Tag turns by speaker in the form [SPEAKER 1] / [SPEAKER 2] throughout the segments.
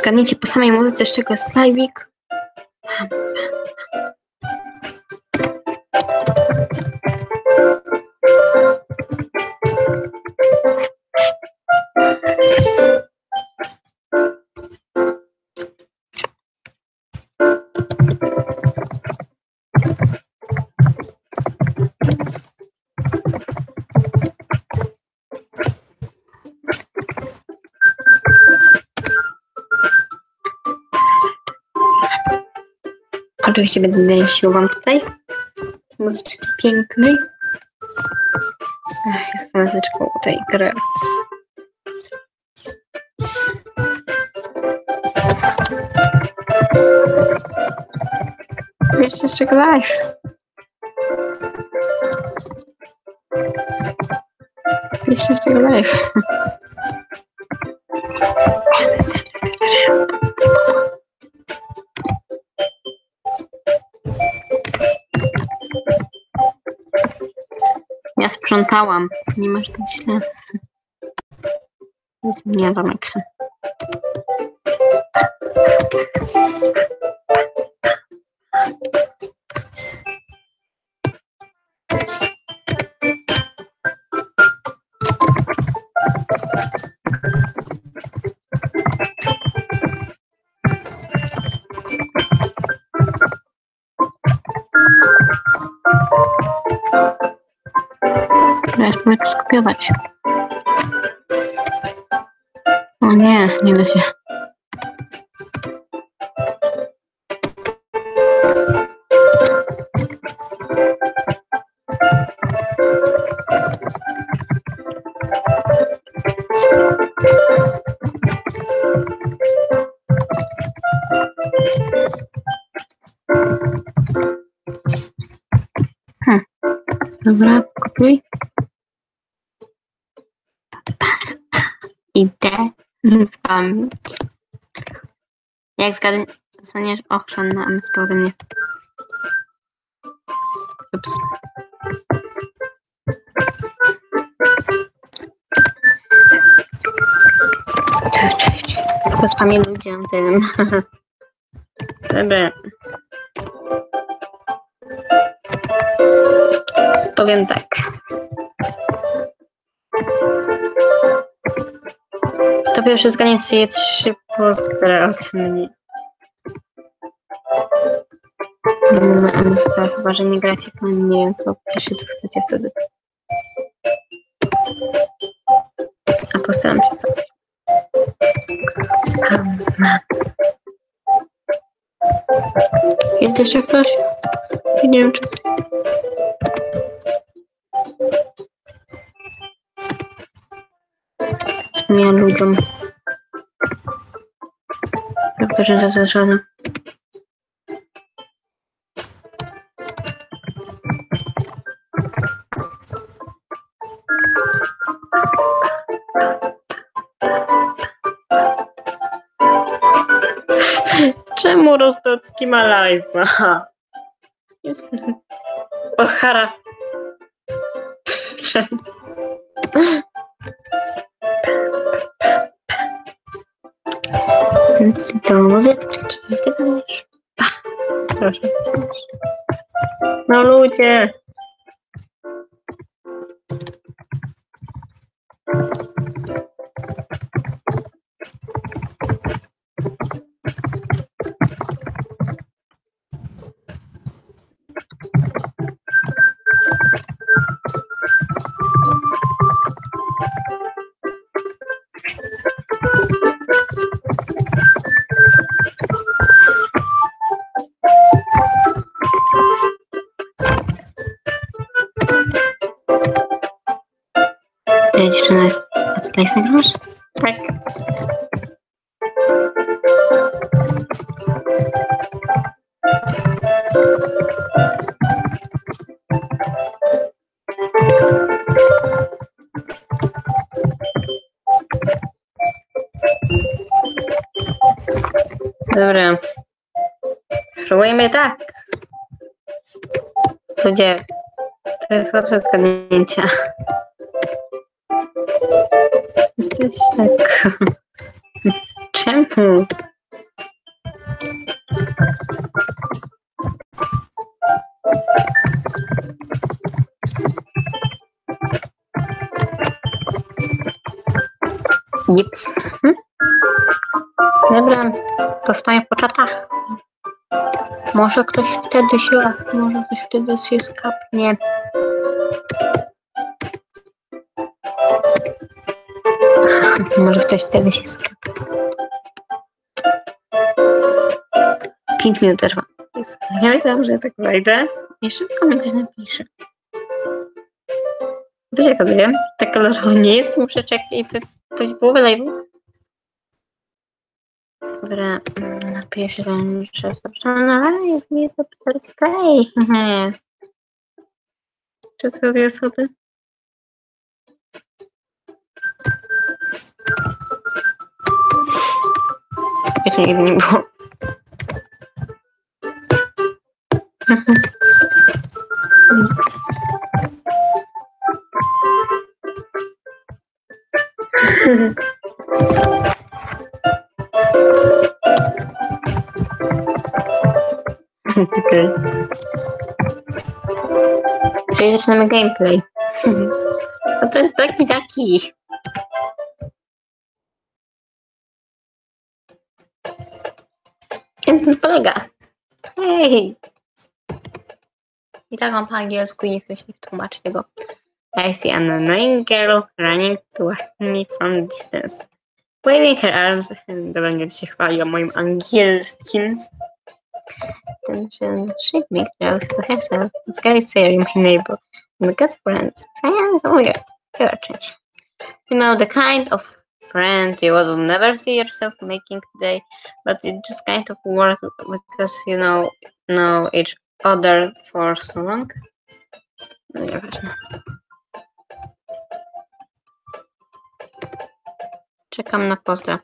[SPEAKER 1] Zgadniecie po samej muzyce, z czego jest live'ik? Oczywiście będę nosił wam tutaj muzyczki pięknej. Jest muzyczką tej gry. Wiecie, z czego live? Wiecie, z czego live? Ja sprzątałam. Nie masz tam źle. Nie dam ekran. Teraz mogę to skopiować. O nie, nie da się. Dobra, kopiuj. Idę w pamięć. Jak zostaniesz ochrzan na MS ode mnie. Ups. Chyba spamię ludziom tym. Dobra. Powiem tak. To pierwsze zgadniecie 3 pozdro ode mnie. No, a chyba, że nie gracie, to nie wiem co. Piszcie co chcecie wtedy. A postaram się coś. Jest jeszcze ktoś? Nie wiem czy... Zmienia ludziom. Prawda, że zaznaczone. Czemu Rostocki ma live'a? Ochara. Czemu? Więc do muzyczki wydajesz. Proszę. No ludzie. Dziewczyna jest... A co tutaj nagrywasz? Tak. Dobra. Spróbujmy tak. Ludzie, to jest łatwe zgadnięcia. Jesteś tak... Czemu? Nic. Dobra, pospanie po czatach. Może ktoś wtedy się skapnie. Może ktoś wtedy się skapnie. 5 minut trwa. Ja myślałam, że tak wejdę i szybko mi ktoś napisze. To się okazuje, tak kolorowo nie jest, muszę czekać i coś połowę live'u. Dobra, napiszę ten, że zapraszam jest mi to pisać play. Czy to dwie osoby? Jeszcze nigdy nie było. Okay. Czyli zaczynamy gameplay. No to jest taki. Jak to polega? Hej! I tak mam po angielsku i nie chcę się tłumaczyć tego. I see an annoying girl running towards me from distance. Waving her arms. Dobra, nie się chwali o moim angielskim. She makes jokes to herself. This guy is saying my neighbor. My good friends. Science, you're change. You know, the kind of friend you will never see yourself making today, but it just kind of works because you know each other for so long. No nieważne. Czekam na pozdra.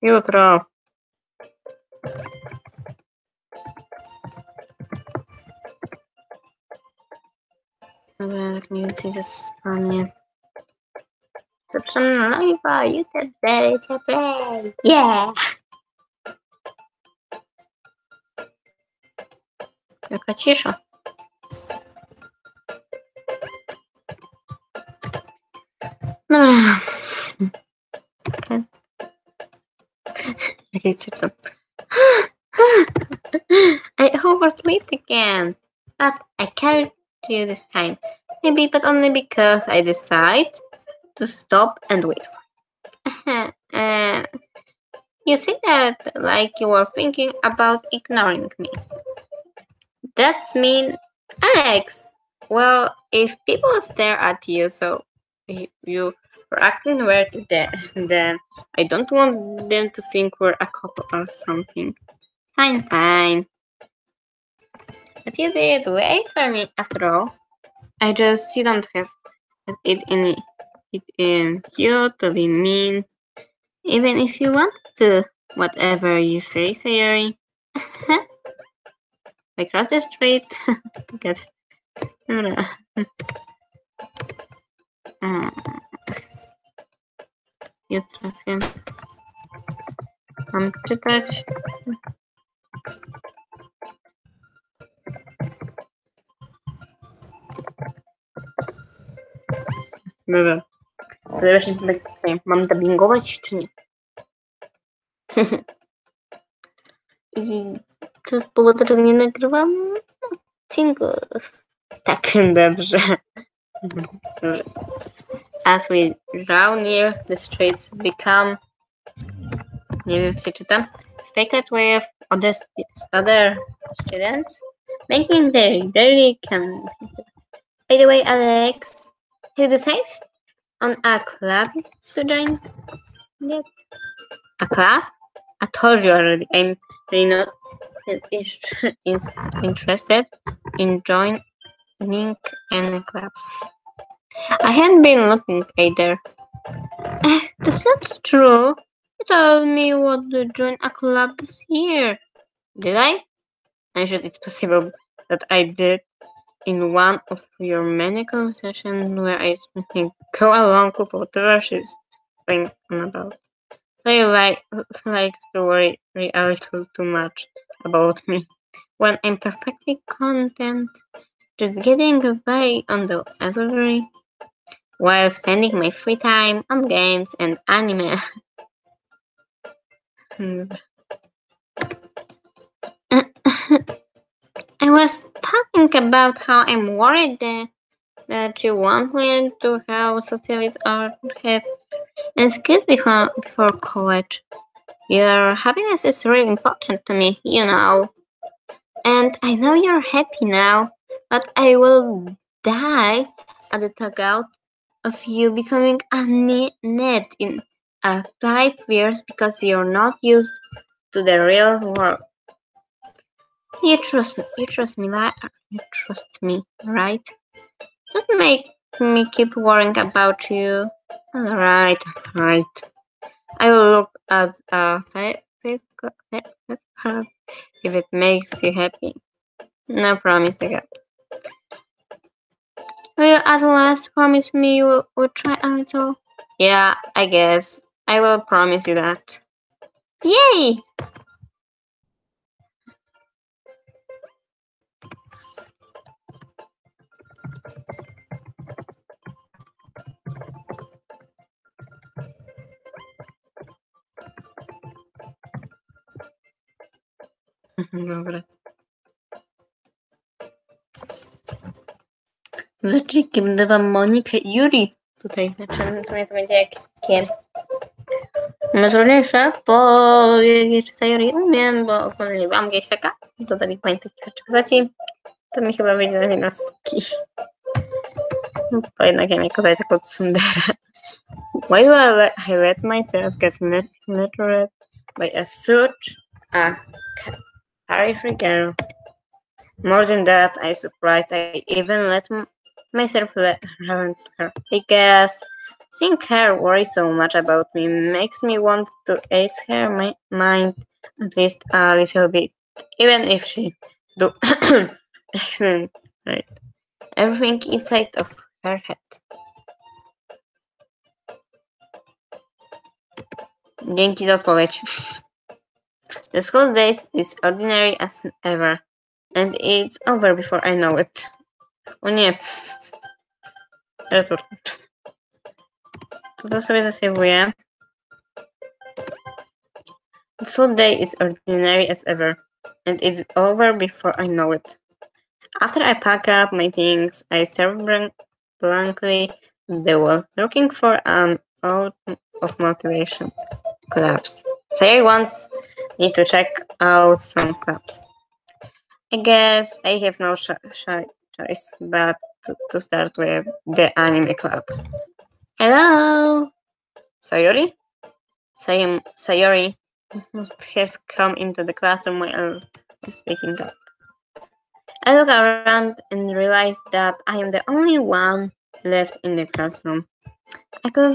[SPEAKER 1] Jutro. Dobra, tak mniej więcej zaspanie. Zapraszam na live'a, YouTube, Zgadniecie, play. Yeah! Jaka cisza. Dobra. Okay. Jakie cisza. I overslept again. But I carried you this time. Maybe, but only because I decide to stop and wait. You say that like you were thinking about ignoring me. That's mean, Alex. Well, if people stare at you so you are acting weird, then I don't want them to think we're a couple or something. Fine. But you did wait for me after all. You don't have it in you to be mean. Even if you want to. Whatever you say, Sayori. I cross the street. Good. Nie trafię. Mam czytać. Dobra. Ale właśnie tutaj mam dubbingować czy nie? I to jest powód, dlaczego nie nagrywam single'ów. Tak, dobrze. As we draw near, the streets become, nie wiem, jak się czyta, speckled with other students, making their daily commute. By the way, Alex, have you decided on a club to join yet? A club? I told you already, I'm really not interested in joining any clubs. I haven't been looking either. That's not true. You told me you want to join a club this year. Did I? I'm sure it's possible that I did in one of your many conversations where I think go along with whatever she's saying about. So you like to worry a little too much about me when I'm perfectly content just getting by on the every. while spending my free time on games and anime. I was talking about how I'm worried that you won't learn to how socialize or have skills before college. Your happiness is really important to me, you know. And I know you're happy now, but I will die at the thought of you becoming a net in 5 years because you're not used to the real world. You trust me, right? Don't make me keep worrying about you. Alright, alright. I will look at a card if it makes you happy. No promise, I got. Will you at last promise me you will try a little? Yeah, I guess. I will promise you that. Yay! Dobra. Zacznikiem dawam Monikę i Yuri. Tutaj znaczy, w sumie to będzie jakie no trudniejsze, bo jeszcze Sayori umiem, bo ogólnie nie byłam gejsiaka. To dali pamiętać takie postaci. To mi chyba wyjdzie na winoski. Bo jednak ja miałem tutaj taką tsundere. Why do I let myself get nurtured by such a carefree girl? More than that, I'm surprised I even let myself run to her. I guess seeing her worry so much about me makes me want to ace her mind at least a little bit, even if she do excellent, right? Everything inside of her head. Dzięki za odpowiedź. The school days is ordinary as ever, and it's over before I know it. O nie. Retur. To sobie zasejwuję. The school day is ordinary as ever, and it's over before I know it. After I pack up my things, I stare blankly at the wall, looking for an out of motivation clubs. Sayori wants me to check out some clubs. I guess I have no choice but to start with the anime club. Hello, Sayori? Sayori must have come into the classroom while speaking up. I look around and realize that I am the only one left in the classroom.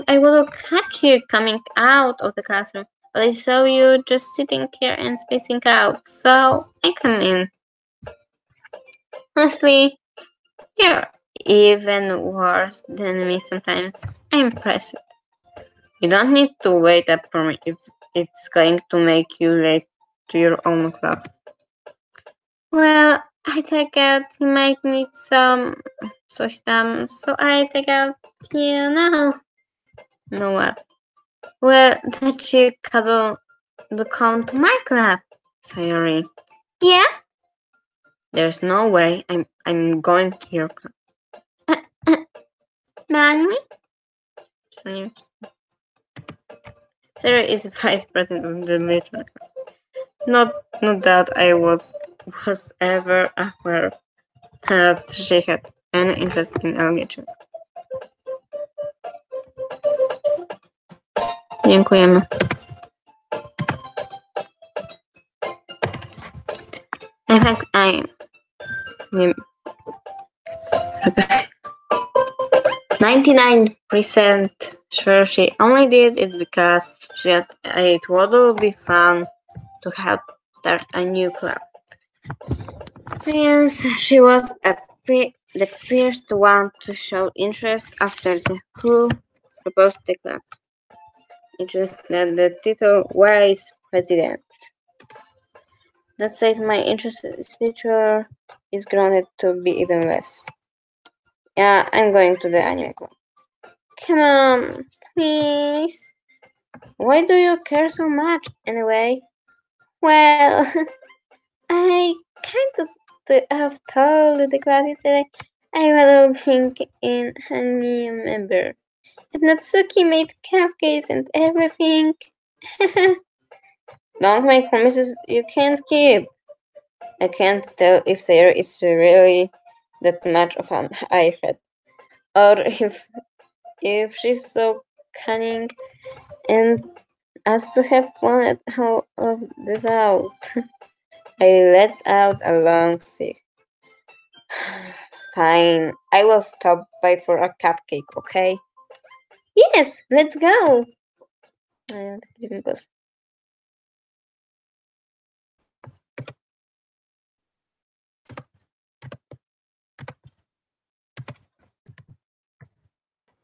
[SPEAKER 1] I would have catch you coming out of the classroom, but I saw you just sitting here and spacing out, so I come in. Honestly, you're even worse than me sometimes. I'm impressed. You don't need to wait up for me if it's going to make you late to your own club. Well, I take out you might need some coś tam, so I take out you now. No what? Well, that you couple to come to my club. Sorry. Yeah? There's no way I'm going to your club. Nani? Sarah is vice president of the military. Not that I was ever aware that she had any interest in alligator. Dziękujemy. In fact, I'm 99% sure she only did it because she thought it would be fun to help start a new club. Since she was the first one to show interest after the who proposed the club. The title Vice President. That said, my interest in literature is grounded to be even less. Yeah, I'm going to the anime club. Come on, please. Why do you care so much, anyway? Well, I kind of told the class yesterday I was looking in a new member. And Natsuki made cupcakes and everything. Don't make promises you can't keep. I can't tell if there is really that much of an airhead, or if she's so cunning and as to have planned all of this out. I let out a long sigh. Fine, I will stop by for a cupcake, okay? Yes, let's go. Dziwny głos.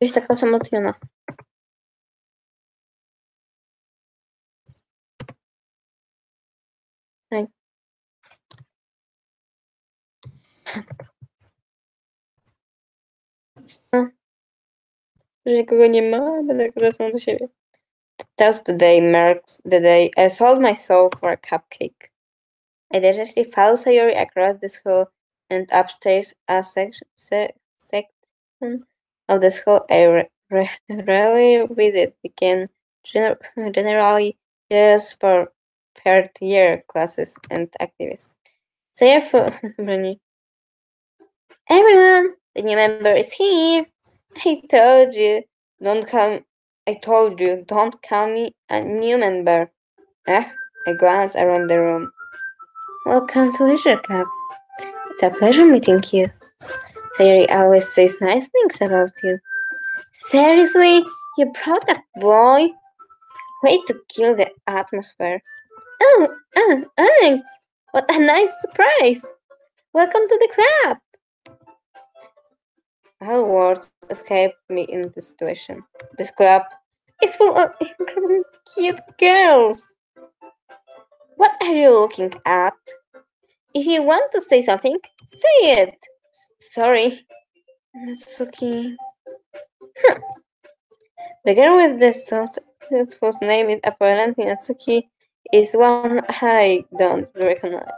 [SPEAKER 1] Jesteś taka osamotniona. Tak. Co? Że nikogo nie ma, będę wracał do siebie. Thus today marks the day I sold my soul for a cupcake. I deliberately followed Sayori across the school and upstairs a section of the school I rarely visit became generally used for third year classes and activities. Sayori everyone, the new member is here. I told you, don't call me a new member. I glanced around the room. Welcome to Leisure Club. It's a pleasure meeting you. Sayori always says nice things about you. Seriously? You brought that boy? Way to kill the atmosphere. Oh, Alex! What a nice surprise! Welcome to the club! All words escaped me in this situation. This club is full of incredibly cute girls. What are you looking at? If you want to say something, say it. Sorry. Natsuki. The girl with the soft whose name is apparently Natsuki is one I don't recognize.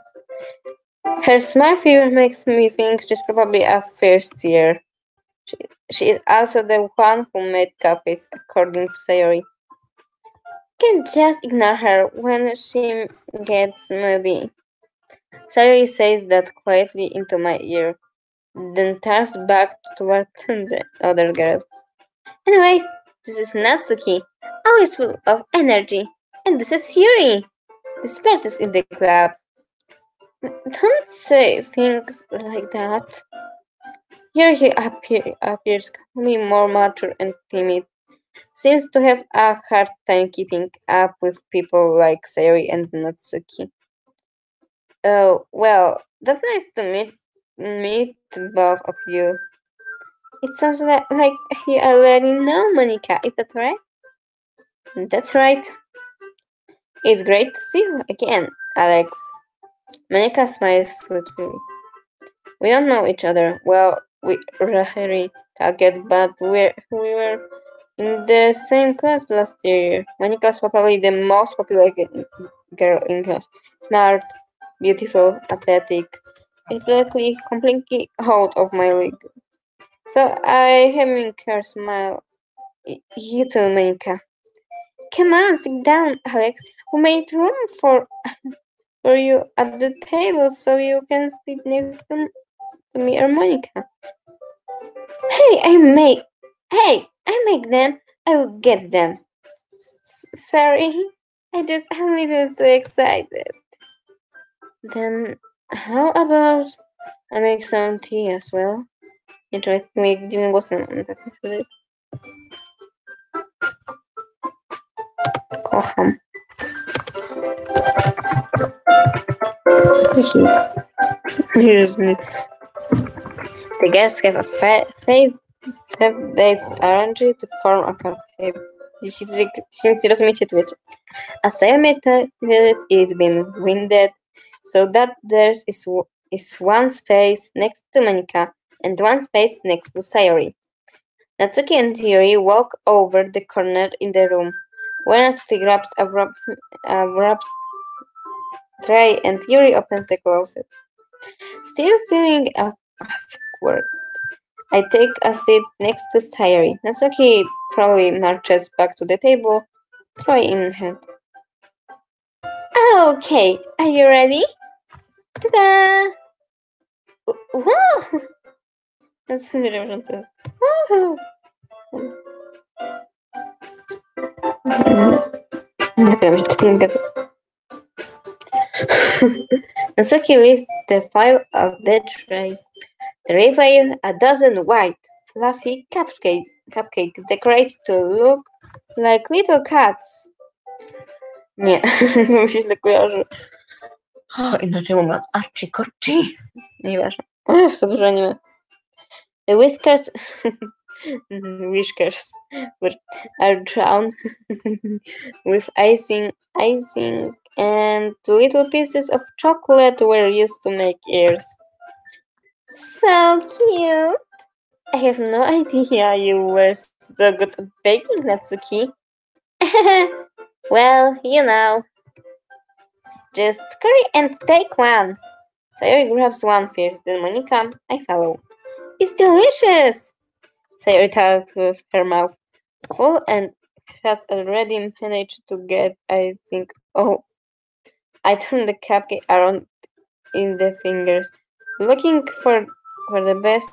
[SPEAKER 1] Her smart figure makes me think she's probably a first year. She is also the one who made cupcakes, according to Sayori. You can just ignore her when she gets moody. Sayori says that quietly into my ear, then turns back toward the other girl. Anyway, this is Natsuki, always full of energy, and this is Yuri, the smartest in the club. Don't say things like that. Yuri appears calmly more mature and timid. Seems to have a hard time keeping up with people like Sayori and Natsuki. Oh, well, that's nice to meet both of you. It sounds like you already know Monica, is that right? That's right. It's great to see you again, Alex. Monica smiles sweetly. We don't know each other. Well, we rarely talked, but we were in the same class last year. Monica was probably the most popular girl in class. Smart, beautiful, athletic, athletically completely out of my league. So I having her smile. You too, Monica. Come on, sit down, Alex. We made room for you at the table so you can sit next to me or Monica. Hey, I make them. I will get them. Sorry, I just a little too excited. Then how about I make some tea as well? Interesting, dziwnym głosem. Kocham. The girls have a 5 days arranged to form a campaign. Jeśli rozumiecie, to wiecie. As I admitted, it's been winded, so that there is one space next to Monica and one space next to Sayori. Natsuki and Yuri walk over the corner in the room. When Natsuki grabs a wrapped tray and Yuri opens the closet. Still feeling awkward, I take a seat next to Sayori. Natsuki probably marches back to the table, tray in hand. Okay, are you ready? Ta-da! Wow! That's really Woohoo! Natsuki lifts the file of the tray. The reveal a dozen white, fluffy cupcake decorates to look like little cats. Nie, to mi się źle kojarzy. Inaczej mówiąc, arci korci. Nieważne. Jest to dużo anime. The whiskers whiskers are drawn with icing and little pieces of chocolate were used to make ears. So cute! I have no idea you were so good at baking, Natsuki. Well, you know. Just curry and take one. Sayori grabs one first, then Monica, I follow. It's delicious! Sayori talks with her mouth full and has already managed to get, I think, oh. I turn the cupcake around in the fingers, looking for the best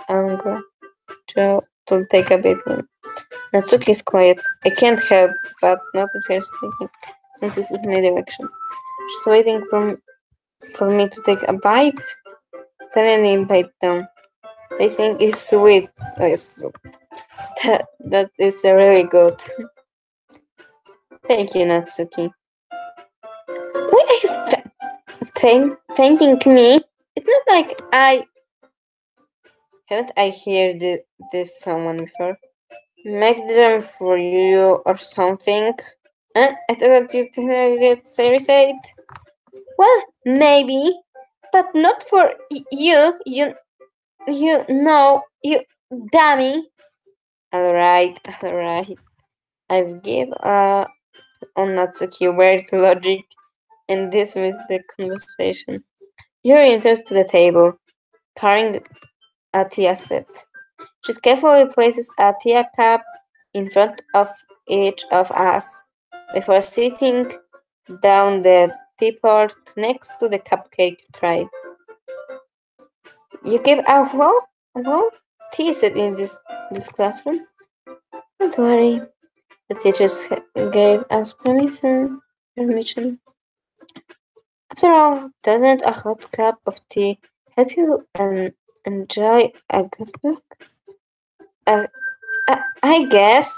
[SPEAKER 1] angle to take a bit in. Natsuki is quiet. I can't help but notice her sneaking notice in my direction. She's waiting for me to take a bite. Finally, bite down. I think it's sweet. Oh, yes. That is really good. Thank you, Natsuki. Why are you thanking me? It's not like haven't I heard this someone before? Make them for you or something? I thought you did said. Well, maybe, but not for you. You know, you dummy. Alright. I've give on Natsuki weird logic and dismissed the conversation. Yuri enters to the table, carrying a tea set. She carefully places a tea cup in front of each of us before sitting down the teapot next to the cupcake tray. You give a whole tea set in this classroom? Don't worry. The teachers gave us permission. After all, doesn't a hot cup of tea help you enjoy a good book? I guess.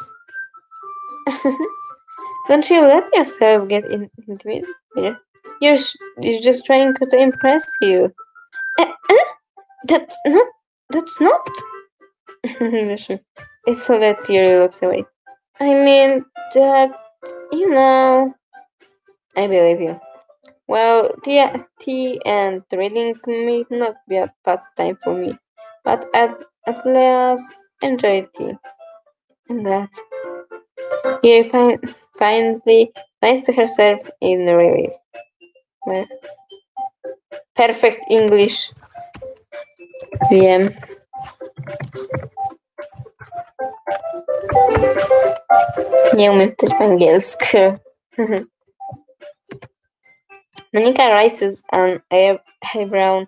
[SPEAKER 1] Don't you let yourself get into it? You're just trying to impress you. That's not. That's not. It's so that Yuri looks away. I mean that I believe you. Well, tea and reading may not be a pastime for me, but at least enjoy tea. And that. Yuri finally finds herself in relief. Well, perfect English. Wiem. Nie umiem też po angielsku. Monica raises an eyebrow,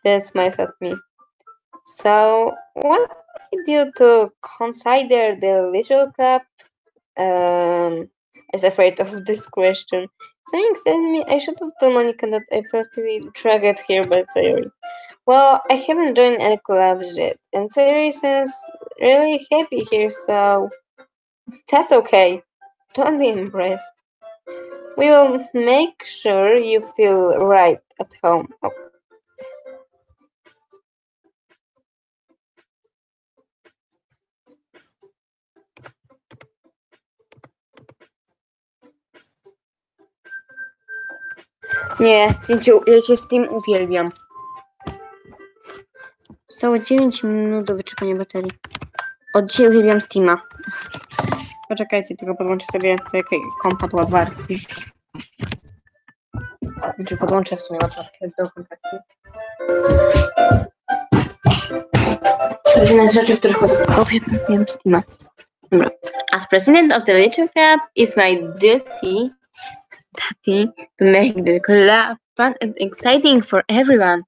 [SPEAKER 1] then smiles at me. So, what did you to consider the little club? I was afraid of this question. Something tells me I should have told Monica that I practically dragged here by Sayori. Well, I haven't joined any clubs yet, and Sayori seems really happy here, so that's okay. Don't be impressed. We will make sure you feel right at home. Oh. Nie, ja cię z tym uwielbiam. Zostało 9 minut do wyczerpania baterii. Od dzisiaj uwielbiam Steama. Poczekajcie, tylko podłączę sobie taki kompa do ładowarki. Znaczy podłączę w sumie ładowarkę do kontaktu. To jest jedna z rzeczy, których uwielbiam Steama. Dobra. As president of the Little Club, it's my duty to make the club fun and exciting for everyone.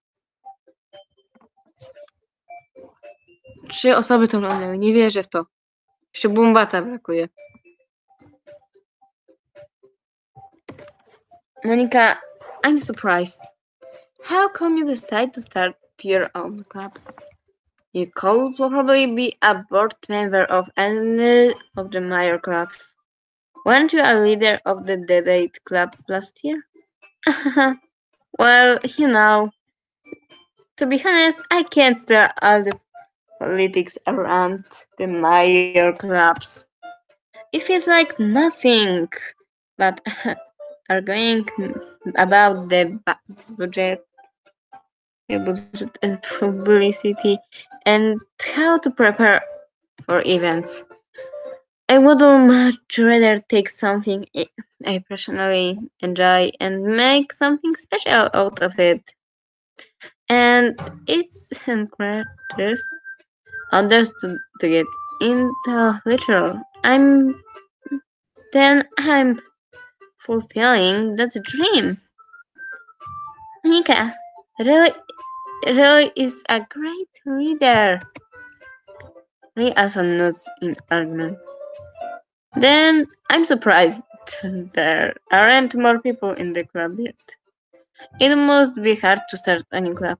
[SPEAKER 1] 3 osoby to oglądały, nie wierzę w to. Jeszcze Bumbata brakuje. Monica, I'm surprised. How come you decide to start your own club? You could probably be a board member of any of the major clubs. Weren't you a leader of the debate club last year? Well, you know, to be honest, I can't tell all the politics around the major clubs. It feels like nothing but arguing about the budget and publicity and how to prepare for events. I would much rather take something I personally enjoy and make something special out of it. And it's encourages others to get into literal. I'm fulfilling that dream. Nika, Roy is a great leader. Roy also nods in argument. Then I'm surprised there aren't more people in the club yet. It must be hard to start a new club.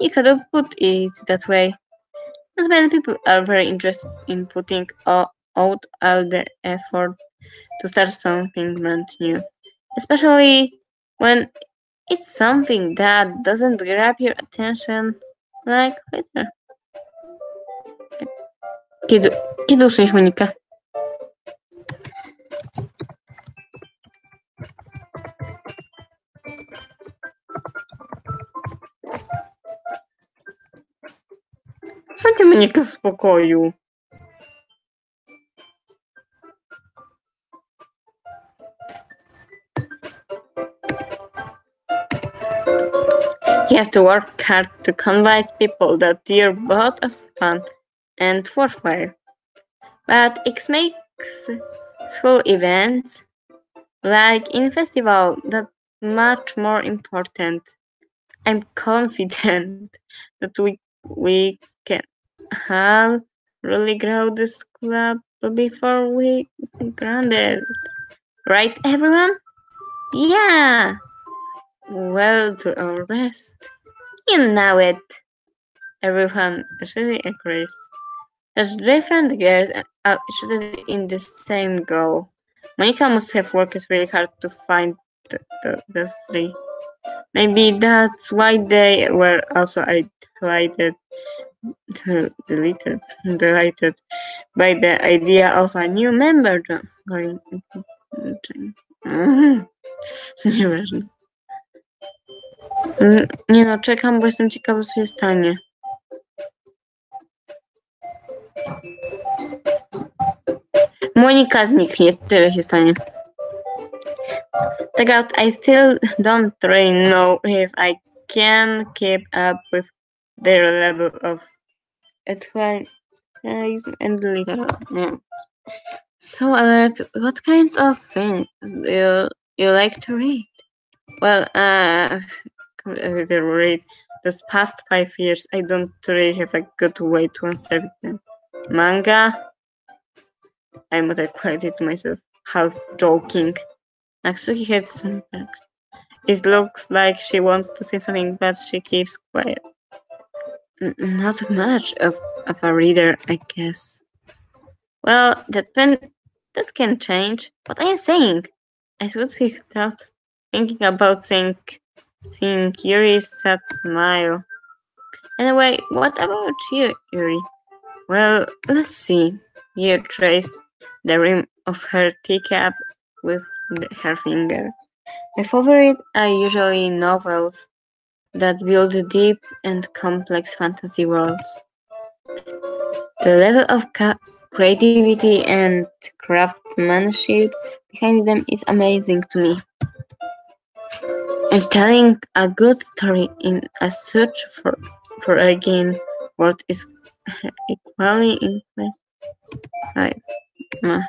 [SPEAKER 1] You could have put it that way. Not many people are very interested in putting out all the effort to start something brand new, especially when it's something that doesn't grab your attention like later. Kiedy usuniesz Monikę? Zostańcie Monikę w spokoju. You have to work hard to convince people that you're both of fun and worthwhile. But it makes school events, like in festival, that much more important. I'm confident that we can really grow this club before we grounded. Right, everyone? Yeah! Well, do our best. You know it. Everyone really agrees. There's different girls interested in the same goal. Monica must have worked really hard to find the 3. Maybe that's why they were also delighted by the idea of a new member going. Nieważne. Nie no, czekam, bo jestem ciekawa, co się stanie. Monika zniknie, tyle się stanie. Check out, I still don't really know if I can keep up with their level of athleticism and literal. Yeah. So, Alex, what kinds of things do you like to read? Well, read this past 5 years, I don't really have a good way to answer them. Manga? I must have quoted myself, half joking. Natsuki had some text. It looks like she wants to say something, but she keeps quiet. Not much of a reader, I guess. Well, that can change. What are you saying? I should be thinking about seeing Yuri's sad smile. Anyway, what about you, Yuri? Well, let's see. You traced the rim of her teacup with her finger. My favorite are usually novels that build deep and complex fantasy worlds. The level of creativity and craftsmanship behind them is amazing to me. And telling a good story in a search for a game world is equally impressive. No.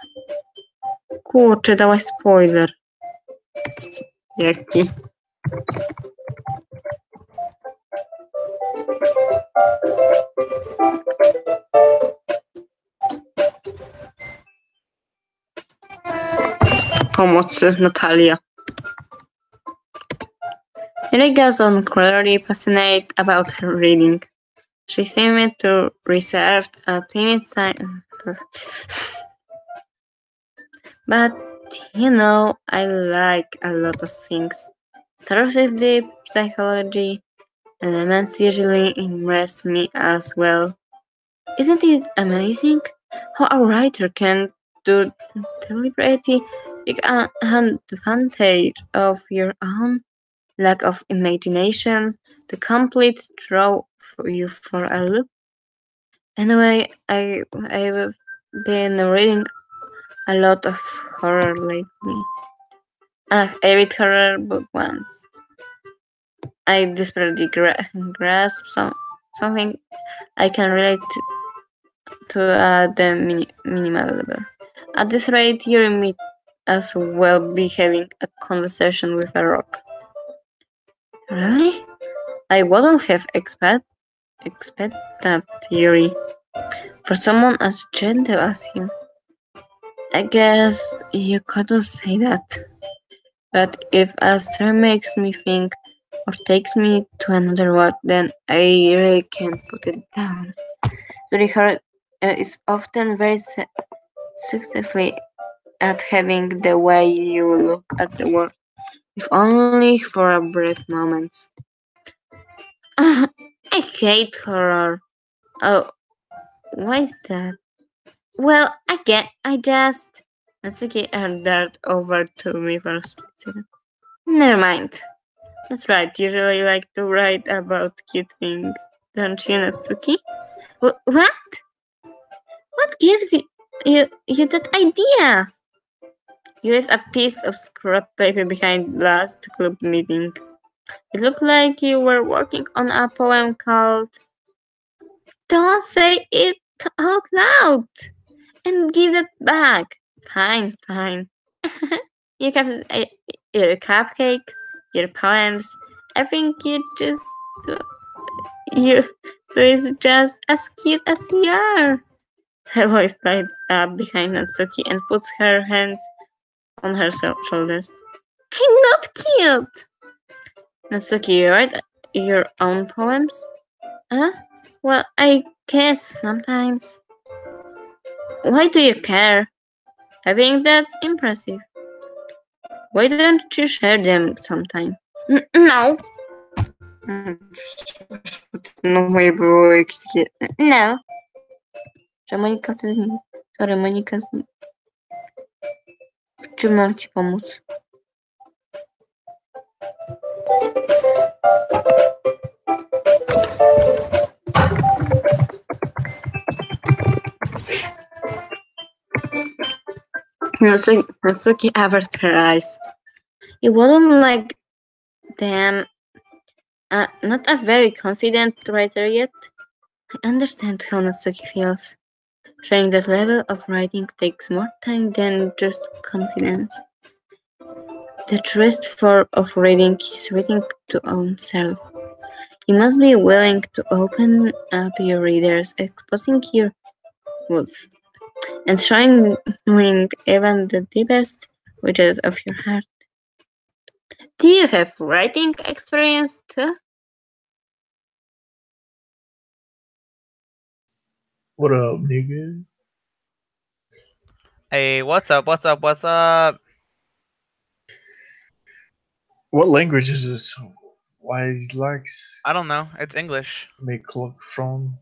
[SPEAKER 1] Kurczę, dałaś spoiler. Jaki? Pomocy, Natalia. Yuri goes on clearly passionate about her reading. She seemed to reserve a timid side. But, I like a lot of things. Starts with the psychology elements usually impress me as well. Isn't it amazing how a writer can do deliberately take advantage of your own lack of imagination to complete throw you for a loop? Anyway, I've been reading a lot of horror lately. I read horror book once. I desperately grasp something I can relate to the minimal level. At this rate, you might as well be having a conversation with a rock. Really? I wouldn't have expect that theory for someone as gentle as you. I guess you couldn't say that. But if a story makes me think or takes me to another world, then I really can't put it down. The horror is often very successfully at having the way you look at the world, if only for a brief moment. I hate horror. Oh, why is that? Well, I just. Natsuki darted over to me for a split second. Never mind. That's right, you really like to write about cute things, don't you, Natsuki? What? What gives you that idea? Use a piece of scrap paper behind last club meeting. It looked like you were working on a poem called Don't Say It Out Loud and give it back. Fine. You have your cupcake, your poems. I think you is just as cute as you are. Her voice lights up behind Natsuki and puts her hands on her shoulders. I'm not cute! Natsuki, you write your own poems? Huh? Well, I guess sometimes. Why do you care? I think that's impressive. Why don't you share them sometime? No. No moje było jakieś takie... No. Że Monika wtedy... Sorry, Monika... W czym mam ci pomóc? Natsuki averted her eyes. It wasn't like them. Not a very confident writer yet. I understand how Natsuki feels. Trying that level of writing takes more time than just confidence. The truest form of reading is reading to oneself. You must be willing to open up your readers, exposing your truth, and showing even the deepest wishes of your heart. Do you have writing experience too?
[SPEAKER 2] What up, nigga?
[SPEAKER 3] Hey, what's up?
[SPEAKER 2] What language is this? Why he likes
[SPEAKER 3] I don't know. It's English.
[SPEAKER 2] make look from?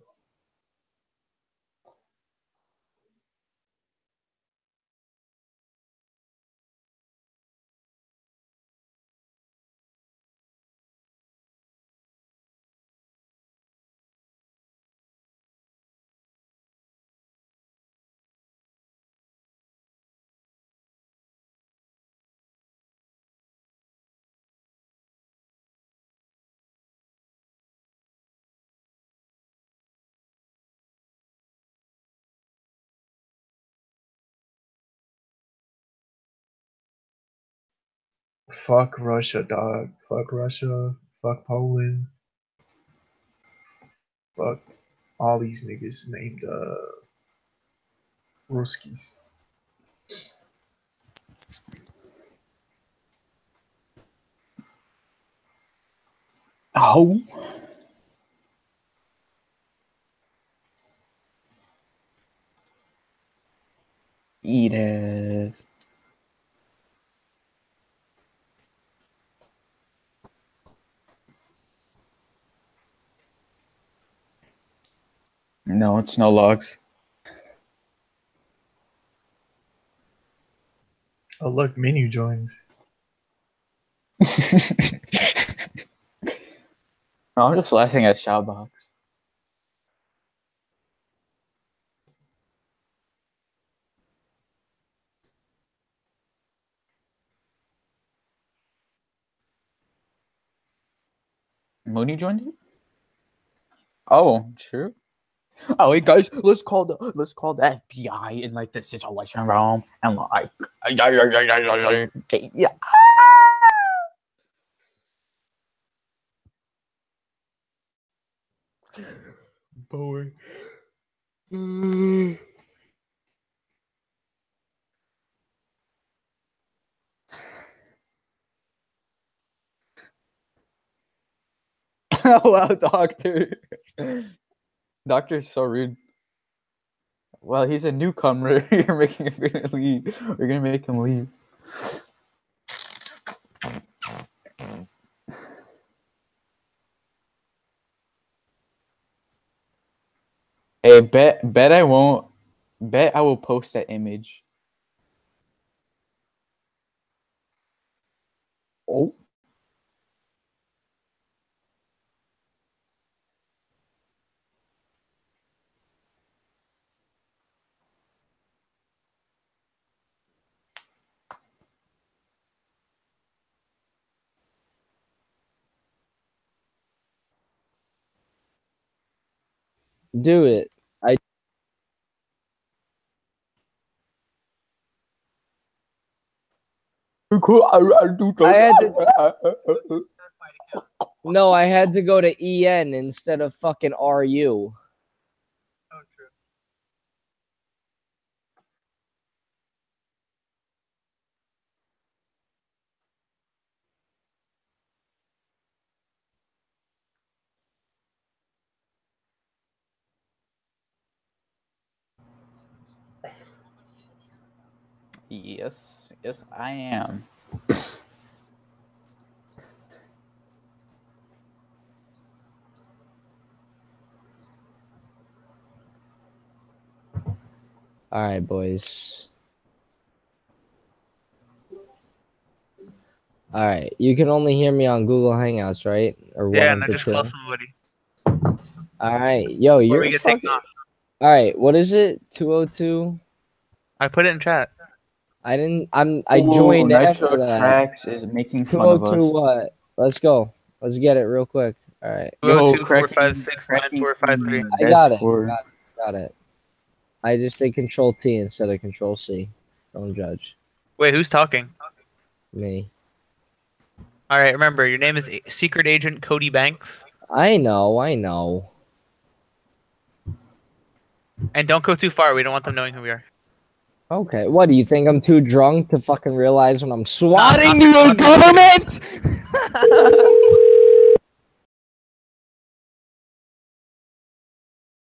[SPEAKER 2] Fuck Russia, dog. Fuck Russia. Fuck Poland. Fuck all these niggas named Ruskies.
[SPEAKER 4] Oh. Edith. No, it's no logs.
[SPEAKER 2] Oh look, menu joined.
[SPEAKER 4] No, I'm just laughing at Showbox. Mooney joined you? Oh, true. Oh wait, guys, let's call the FBI in like the situation room and like yeah. Boy. Oh wow, doctor. Doctor's so rude. Well, he's a newcomer. You're making him leave. We're gonna make him leave. Hey, bet I won't. Bet I will post that image. Oh.
[SPEAKER 5] Do it. No, I had to go to EN instead of fucking RU.
[SPEAKER 3] Oh, true.
[SPEAKER 4] Yes, I am.
[SPEAKER 5] All right, boys. All right, you can only hear me on Google Hangouts, right? Or
[SPEAKER 3] Yeah,
[SPEAKER 5] one
[SPEAKER 3] and
[SPEAKER 5] of
[SPEAKER 3] I
[SPEAKER 5] the
[SPEAKER 3] just
[SPEAKER 5] two.
[SPEAKER 3] called somebody.
[SPEAKER 5] All right, yo,
[SPEAKER 3] Before
[SPEAKER 5] you're
[SPEAKER 3] we get
[SPEAKER 5] fucking.
[SPEAKER 3] taken off.
[SPEAKER 5] All right, what is it? 202.
[SPEAKER 3] I put it in chat.
[SPEAKER 5] I didn't. I joined after
[SPEAKER 4] Nitro
[SPEAKER 5] that.
[SPEAKER 4] Tracks is making fun of
[SPEAKER 5] 202
[SPEAKER 4] us.
[SPEAKER 5] what? Let's go. Let's get it real quick. All right.
[SPEAKER 3] 202 456 9453.
[SPEAKER 5] I got it. Got it. I just did Control T instead of Control C. Don't judge
[SPEAKER 3] Wait, who's talking?
[SPEAKER 5] me.
[SPEAKER 3] All right, remember your name is Secret Agent Cody Banks,
[SPEAKER 5] I know.
[SPEAKER 3] and don't go too far. We don't want them knowing who we are.
[SPEAKER 5] Okay. What do you think? I'm too drunk to fucking realize when I'm swatting
[SPEAKER 3] not-
[SPEAKER 5] the government?